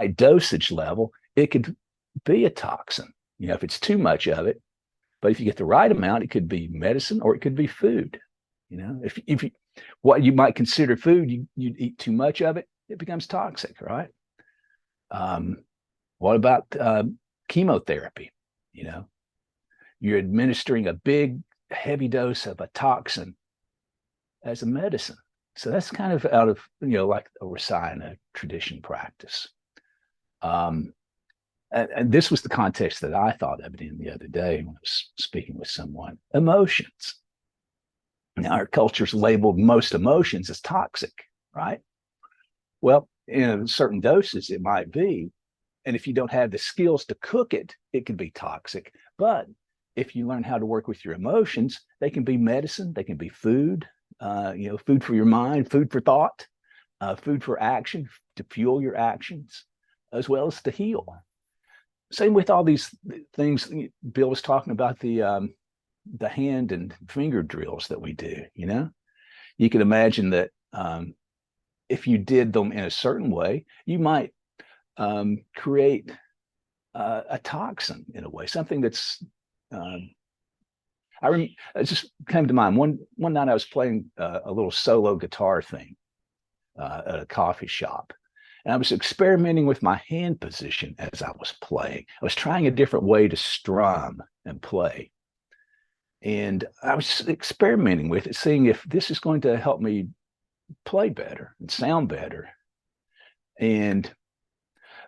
a dosage level, it could be a toxin. If it's too much of it, but if you get the right amount, it could be medicine or it could be food. If you, what you might consider food, you eat too much of it, it becomes toxic, right? What about chemotherapy? You're administering a big, heavy dose of a toxin as a medicine. So that's kind of out of, like a Rasayana tradition practice. And this was the context that I thought of it in the other day when I was speaking with someone. Emotions. Now, our culture's labeled most emotions as toxic, right? Well, in certain doses, it might be. And if you don't have the skills to cook it, it can be toxic. But if you learn how to work with your emotions, they can be medicine, they can be food, food for your mind, food for thought, food for action, to fuel your actions, as well as to heal. Same with all these things. Bill was talking about the hand and finger drills that we do. You can imagine that if you did them in a certain way, you might create a toxin in a way, something that's it just came to mind. One night I was playing a little solo guitar thing at a coffee shop, and I was experimenting with my hand position as I was playing. I was trying a different way to strum and play, and I was experimenting with it, seeing if this is going to help me play better and sound better. And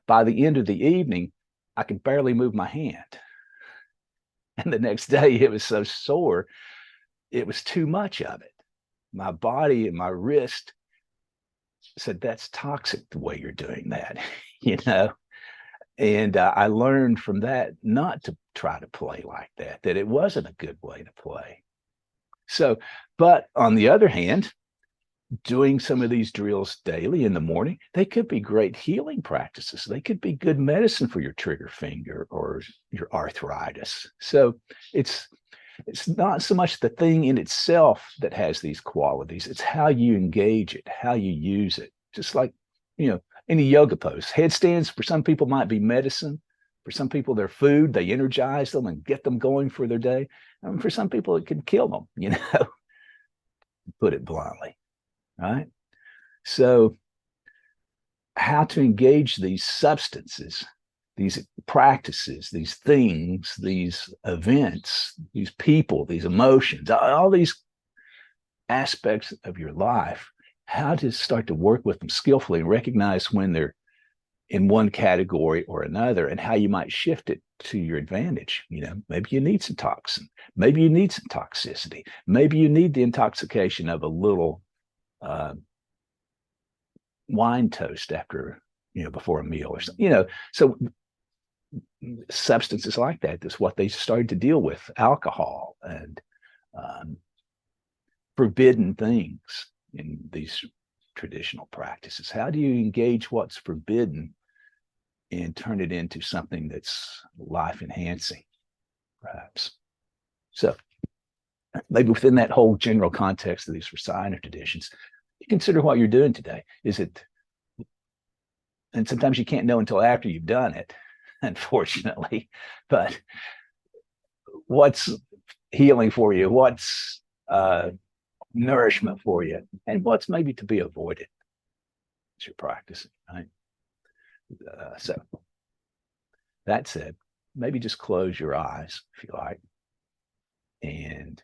by the end of the evening, I could barely move my hand. And the next day, it was so sore, it was too much of it. My body and my wrist said, that's toxic the way you're doing that, And I learned from that not to try to play like that it wasn't a good way to play. So, but on the other hand, doing some of these drills daily in the morning, they could be great healing practices. They could be good medicine for your trigger finger or your arthritis. So it's not so much the thing in itself that has these qualities. It's how you engage it, how you use it. Just like, any yoga pose. Headstands for some people might be medicine. For some people, they're food. They energize them and get them going for their day. And for some people, it can kill them, put it bluntly. Right? So, how to engage these substances, these practices, these things, these events, these people, these emotions, all these aspects of your life, how to start to work with them skillfully and recognize when they're in one category or another, and how you might shift it to your advantage. Maybe you need some toxin, maybe you need some toxicity, maybe you need the intoxication of a little wine toast after, before a meal or something, so substances like that is what they started to deal with, alcohol and forbidden things in these traditional practices. How do you engage what's forbidden and turn it into something that's life enhancing, perhaps? So maybe within that whole general context of these Rasayana traditions, you consider what you're doing today. Is it, and sometimes you can't know until after you've done it, unfortunately, but what's healing for you? What's nourishment for you? And what's maybe to be avoided as you're practicing, right? So that said, maybe just close your eyes if you like, and